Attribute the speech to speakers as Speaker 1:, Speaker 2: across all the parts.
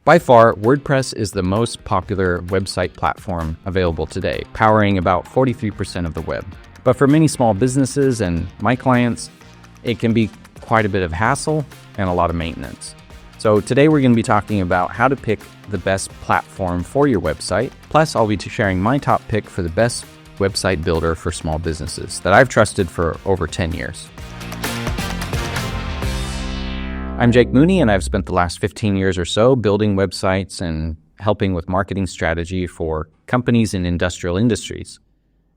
Speaker 1: By far, WordPress is the most popular website platform available today, powering about 43% of the web. But for many small businesses and my clients, it can be quite a bit of hassle and a lot of maintenance. So today we're going to be talking about how to pick the best platform for your website. Plus, I'll be sharing my top pick for the best website builder for small businesses that I've trusted for over 10 years. I'm Jake Mooney, and I've spent the last 15 years or so building websites and helping with marketing strategy for companies in industrial industries.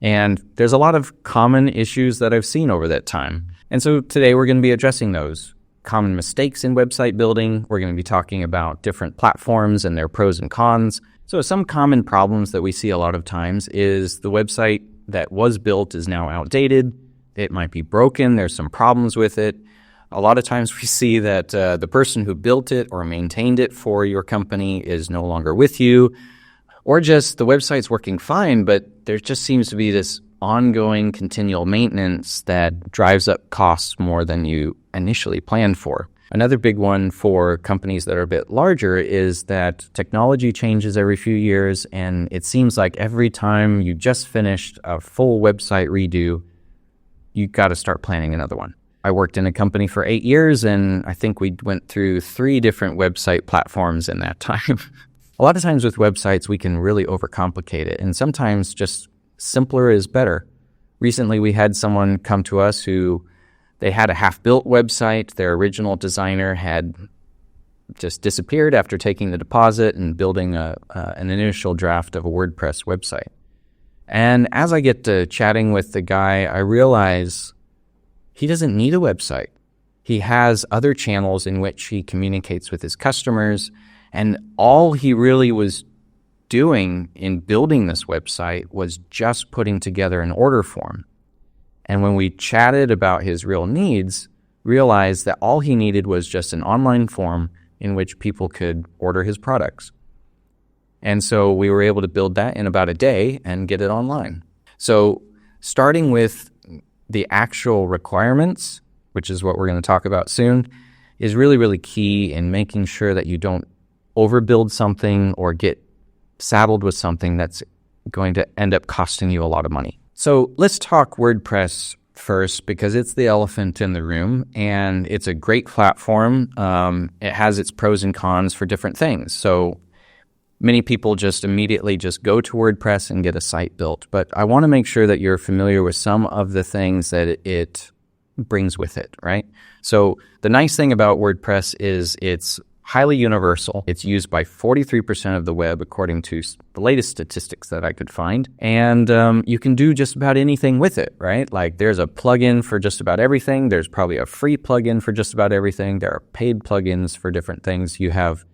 Speaker 1: And there's a lot of common issues that I've seen over that time. And so today we're going to be addressing those common mistakes in website building. We're going to be talking about different platforms and their pros and cons. So some common problems that we see a lot of times is the website that was built is now outdated. It might be broken. There's some problems with it. A lot of times we see that the person who built it or maintained it for your company is no longer with you, or just the website's working fine, but there just seems to be this ongoing continual maintenance that drives up costs more than you initially planned for. Another big one for companies that are a bit larger is that technology changes every few years, and it seems like every time you just finished a full website redo, you've got to start planning another one. I worked in a company for 8 years, and I think we went through 3 different website platforms in that time. A lot of times with websites, we can really overcomplicate it, and sometimes just simpler is better. Recently, we had someone come to us who they had a half-built website. Their original designer had just disappeared after taking the deposit and building an initial draft of a WordPress website. And as I get to chatting with the guy, I realize he doesn't need a website. He has other channels in which he communicates with his customers, and all he really was doing in building this website was just putting together an order form. And when we chatted about his real needs, realized that all he needed was just an online form in which people could order his products. And so we were able to build that in about a day and get it online. So starting with the actual requirements, which is what we're going to talk about soon, is really, really key in making sure that you don't overbuild something or get saddled with something that's going to end up costing you a lot of money. So let's talk WordPress first, because it's the elephant in the room, and it's a great platform. It has its pros and cons for different things. So many people just immediately just go to WordPress and get a site built. But I want to make sure that you're familiar with some of the things that it brings with it, right? So the nice thing about WordPress is it's highly universal. It's used by 43% of the web, according to the latest statistics that I could find. And you can do just about anything with it, right? Like there's a plugin for just about everything. There's probably a free plugin for just about everything. There are paid plugins for different things. You have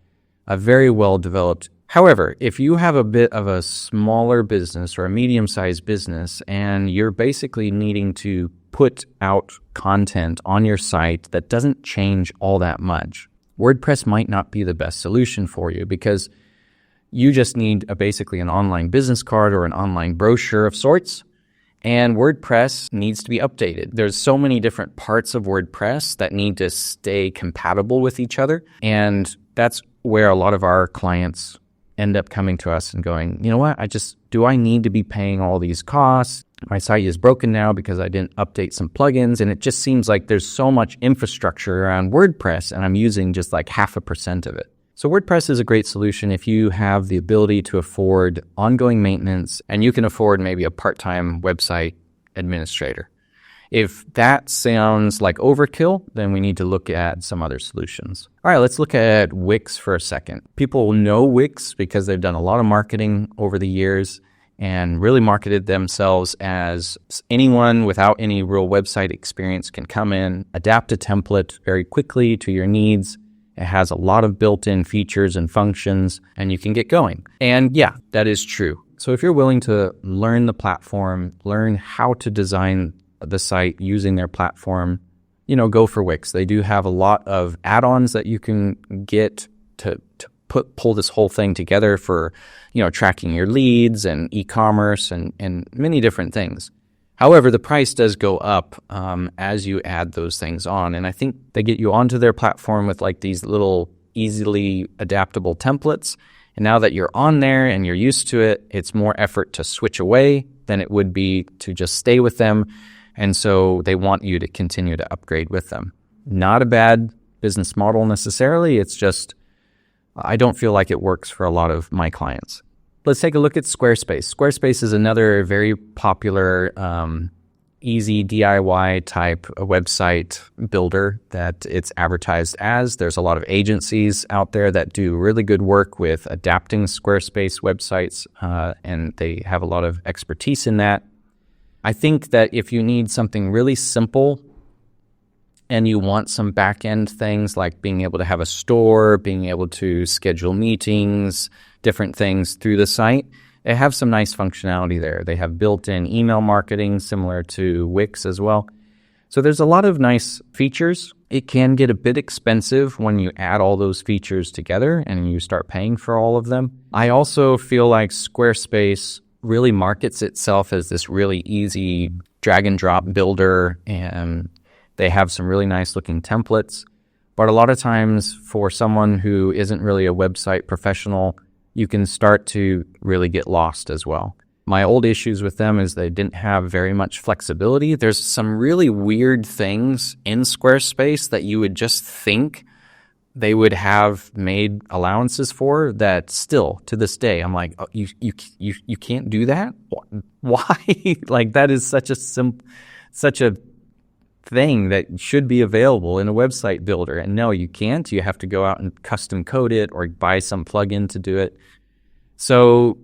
Speaker 1: a very well-developed. However, if you have a bit of a smaller business or a medium-sized business and you're basically needing to put out content on your site that doesn't change all that much, WordPress might not be the best solution for you, because you just need basically an online business card or an online brochure of sorts, and WordPress needs to be updated. There's so many different parts of WordPress that need to stay compatible with each other, and that's where a lot of our clients end up coming to us and going, you know what, do I need to be paying all these costs? My site is broken now because I didn't update some plugins, and it just seems like there's so much infrastructure around WordPress, and I'm using just like 0.5% of it. So WordPress is a great solution if you have the ability to afford ongoing maintenance, and you can afford maybe a part-time website administrator. If that sounds like overkill, then we need to look at some other solutions. All right, let's look at Wix for a second. People know Wix because they've done a lot of marketing over the years and really marketed themselves as anyone without any real website experience can come in, adapt a template very quickly to your needs. It has a lot of built-in features and functions, and you can get going. And yeah, that is true. So if you're willing to learn the platform, learn how to design the site using their platform, go for Wix. They do have a lot of add-ons that you can get to pull this whole thing together for, tracking your leads and e-commerce and many different things. However, the price does go up as you add those things on. And I think they get you onto their platform with like these little easily adaptable templates. And now that you're on there and you're used to it, it's more effort to switch away than it would be to just stay with them. And so they want you to continue to upgrade with them. Not a bad business model necessarily. It's just, I don't feel like it works for a lot of my clients. Let's take a look at Squarespace. Squarespace is another very popular, easy DIY type website builder that it's advertised as. There's a lot of agencies out there that do really good work with adapting Squarespace websites, and they have a lot of expertise in that. I think that if you need something really simple and you want some back-end things like being able to have a store, being able to schedule meetings, different things through the site, they have some nice functionality there. They have built-in email marketing similar to Wix as well. So there's a lot of nice features. It can get a bit expensive when you add all those features together and you start paying for all of them. I also feel like Squarespace really markets itself as this really easy drag and drop builder, and they have some really nice looking templates. But a lot of times for someone who isn't really a website professional, you can start to really get lost as well. My old issues with them is they didn't have very much flexibility. There's some really weird things in Squarespace that you would just think they would have made allowances for that still to this day I'm like, oh, you can't do that? Why? Like, that is such a thing that should be available in a website builder. And no, you can't. You have to go out and custom code it or buy some plugin to do it. So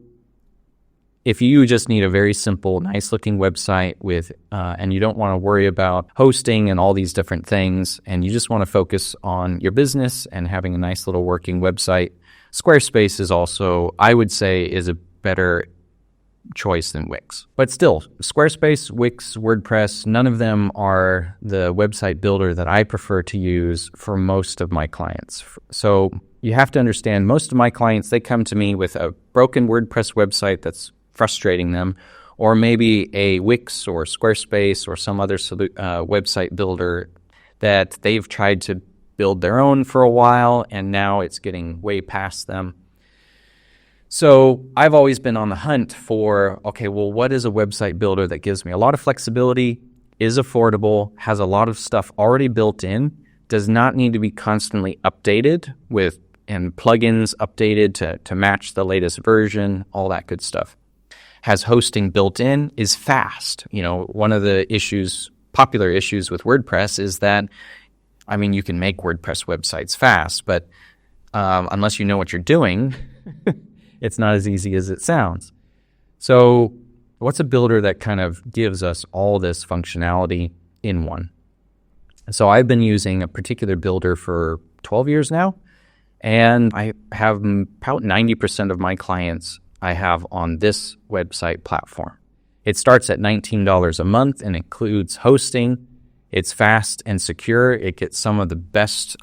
Speaker 1: if you just need a very simple, nice looking website with, and you don't want to worry about hosting and all these different things, and you just want to focus on your business and having a nice little working website, Squarespace is also, I would say, is a better choice than Wix. But still, Squarespace, Wix, WordPress, none of them are the website builder that I prefer to use for most of my clients. So you have to understand, most of my clients, they come to me with a broken WordPress website that's frustrating them, or maybe a Wix or Squarespace or some other website builder that they've tried to build their own for a while, and now it's getting way past them. So I've always been on the hunt for, okay, well, what is a website builder that gives me a lot of flexibility, is affordable, has a lot of stuff already built in, does not need to be constantly updated and plugins updated to match the latest version, all that good stuff. Has hosting built in, is fast. You know, one of the popular issues with WordPress is that, I mean, you can make WordPress websites fast, but unless you know what you're doing, it's not as easy as it sounds. So what's a builder that kind of gives us all this functionality in one? So I've been using a particular builder for 12 years now, and I have about 90% of my clients I have on this website platform. It starts at $19 a month and includes hosting. It's fast and secure. It gets some of the best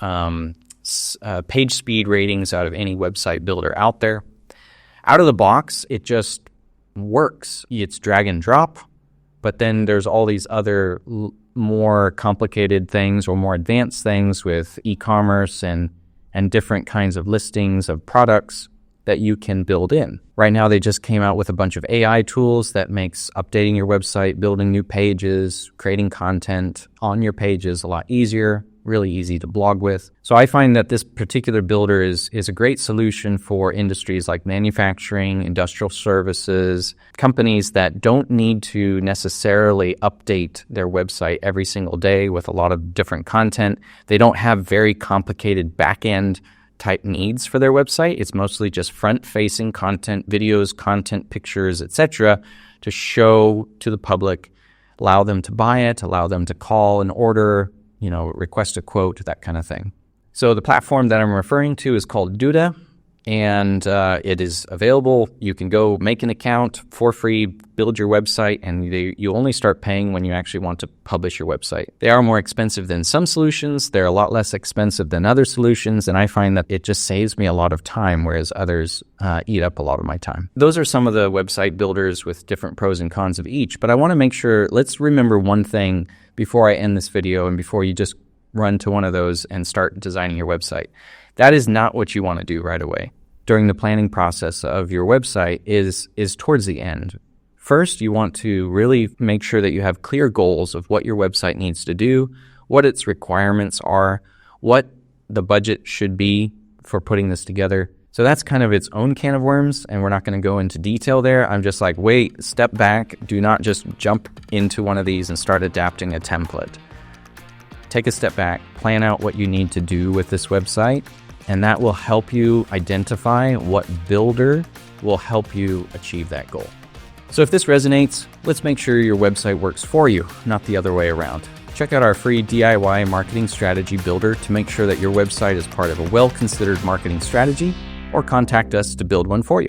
Speaker 1: page speed ratings out of any website builder out there. Out of the box, it just works. It's drag and drop, but then there's all these other more complicated things or more advanced things with e-commerce and different kinds of listings of products that you can build in. Right now, they just came out with a bunch of AI tools that makes updating your website, building new pages, creating content on your pages a lot easier, really easy to blog with. So I find that this particular builder is a great solution for industries like manufacturing, industrial services, companies that don't need to necessarily update their website every single day with a lot of different content. They don't have very complicated back-end type needs for their website. It's mostly just front-facing content, videos, content, pictures, etc., to show to the public, allow them to buy it, allow them to call and order, request a quote, that kind of thing. So the platform that I'm referring to is called Duda, and it is available. You can go make an account for free, build your website, and you only start paying when you actually want to publish your website. They are more expensive than some solutions. They're a lot less expensive than other solutions, and I find that it just saves me a lot of time, whereas others eat up a lot of my time. Those are some of the website builders with different pros and cons of each, but I want to make sure, let's remember one thing before I end this video and before you just run to one of those and start designing your website. That is not what you want to do right away. During the planning process of your website is towards the end. First, you want to really make sure that you have clear goals of what your website needs to do, what its requirements are, what the budget should be for putting this together. So that's kind of its own can of worms, and we're not going to go into detail there. I'm just like, wait, step back. Do not just jump into one of these and start adapting a template. Take a step back, plan out what you need to do with this website, and that will help you identify what builder will help you achieve that goal. So if this resonates, let's make sure your website works for you, not the other way around. Check out our free DIY marketing strategy builder to make sure that your website is part of a well-considered marketing strategy, or contact us to build one for you.